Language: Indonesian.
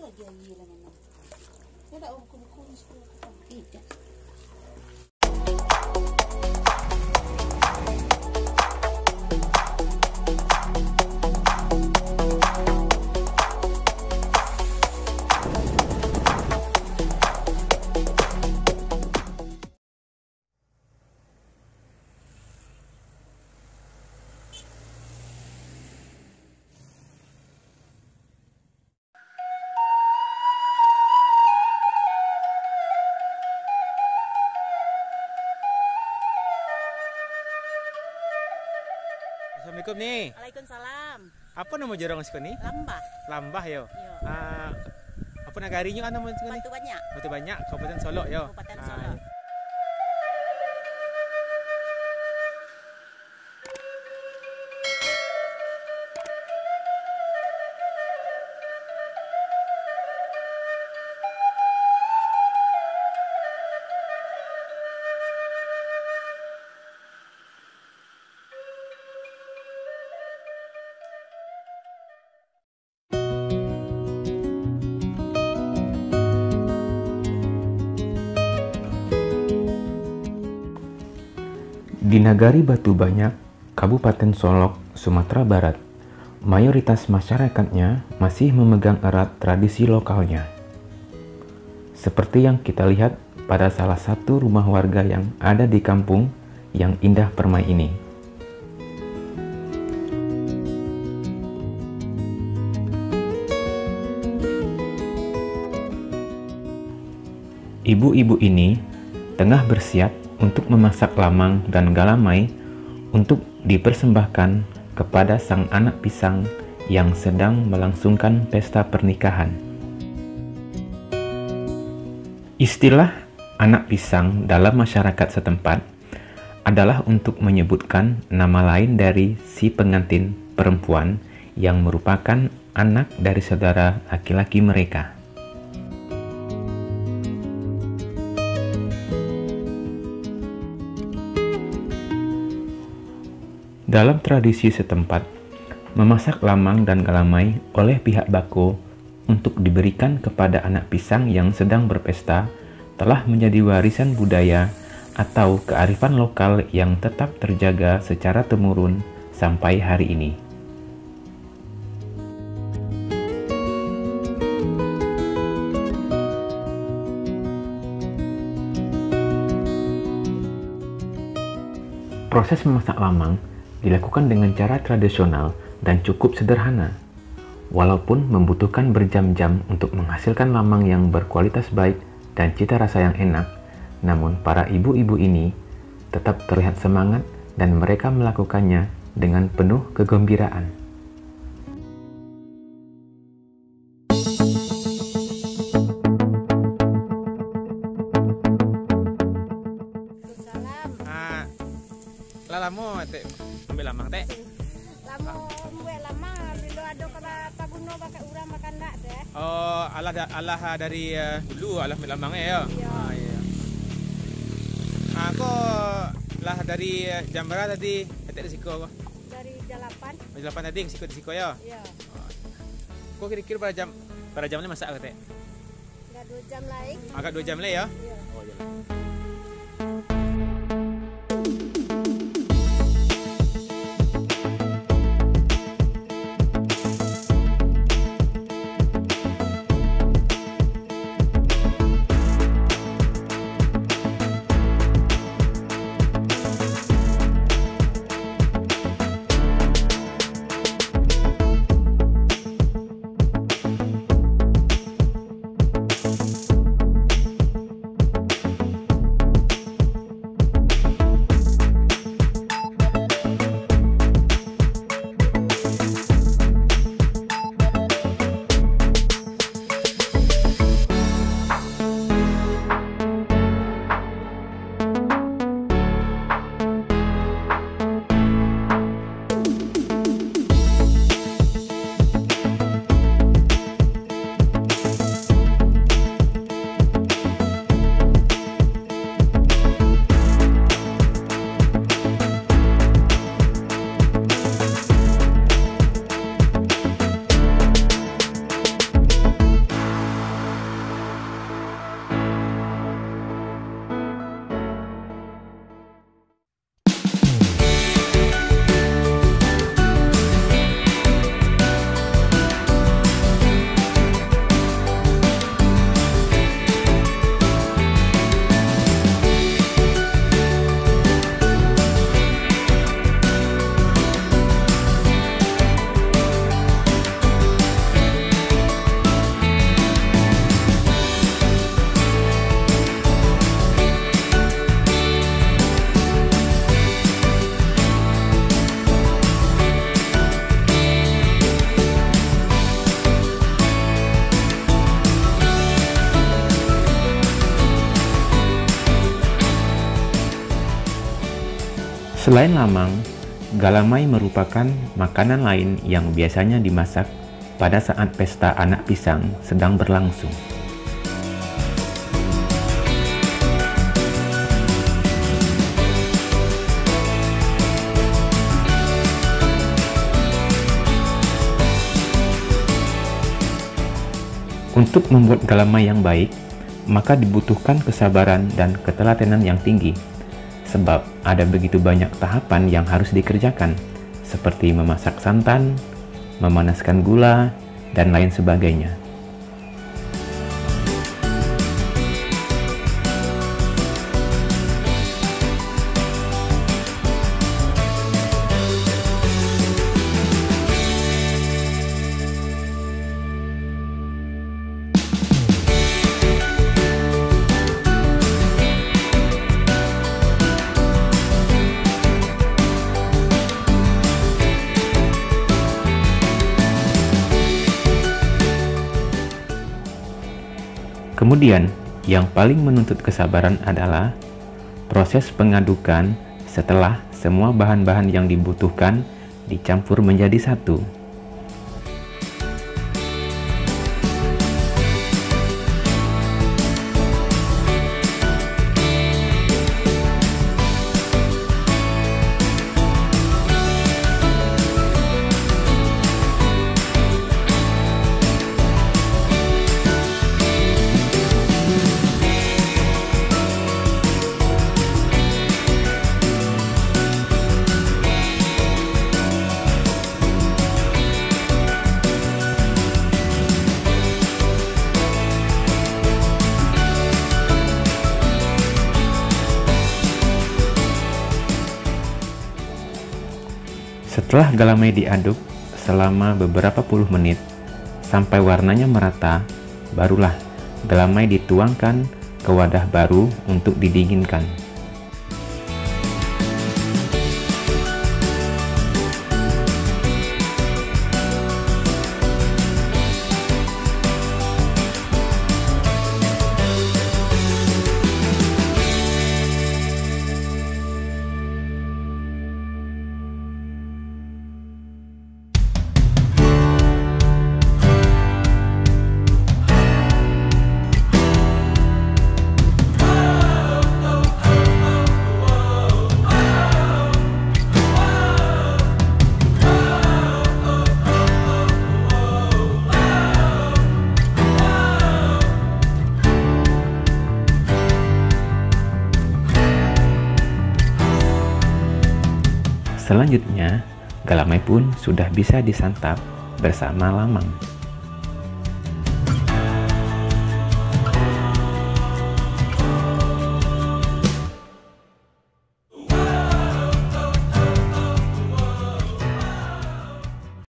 aja iya namanya. Ada buku-buku di sekolah kita. Tidak. Assalamualaikum nih. Waalaikumsalam. Apa nama jorong siko ni? Lambah. Lambah yo. Yo. Apa nagarinya kan nama siko ni? Batu banyak. Batu banyak Kabupaten Solok yo. Kabupaten Solok. Di Nagari Batu Banyak, Kabupaten Solok, Sumatera Barat, mayoritas masyarakatnya masih memegang erat tradisi lokalnya. Seperti yang kita lihat pada salah satu rumah warga yang ada di kampung yang indah permai ini. Ibu-ibu ini tengah bersiap untuk memasak lamang dan galamai untuk dipersembahkan kepada sang anak pisang yang sedang melangsungkan pesta pernikahan. Istilah anak pisang dalam masyarakat setempat adalah untuk menyebutkan nama lain dari si pengantin perempuan yang merupakan anak dari saudara laki-laki mereka. Dalam tradisi setempat, memasak lamang dan galamai oleh pihak bako untuk diberikan kepada anak pisang yang sedang berpesta telah menjadi warisan budaya atau kearifan lokal yang tetap terjaga secara temurun sampai hari ini. Proses memasak lamang dilakukan dengan cara tradisional dan cukup sederhana. Walaupun membutuhkan berjam-jam untuk menghasilkan lamang yang berkualitas baik dan cita rasa yang enak, namun para ibu-ibu ini tetap terlihat semangat dan mereka melakukannya dengan penuh kegembiraan. Lamo teh ambil lamang teh. Lamo ambil lamang bilo ada kena paguno pakai urang makan dak teh. Oh, alah dari dulu alah ambil lamangnya ya. Iya. Iya. Aku lah dari jam berapa tadi? Etek risiko apa? Dari Jalapan. Jalapan tadi risiko ya. Iya. Kok kira-kira pada jamnya masak teh? Enggak 2 jam lagi. Agak 2 jam lah ya. Iya. Oh, iya. Selain lamang, galamai merupakan makanan lain yang biasanya dimasak pada saat pesta anak pisang sedang berlangsung. Untuk membuat galamai yang baik, maka dibutuhkan kesabaran dan ketelatenan yang tinggi, sebab ada begitu banyak tahapan yang harus dikerjakan, seperti memasak santan, memanaskan gula, dan lain sebagainya. Kemudian, yang paling menuntut kesabaran adalah proses pengadukan setelah semua bahan-bahan yang dibutuhkan dicampur menjadi satu. Setelah galamai diaduk selama beberapa puluh menit sampai warnanya merata, barulah galamai dituangkan ke wadah baru untuk didinginkan. Selanjutnya, galamai pun sudah bisa disantap bersama lamang.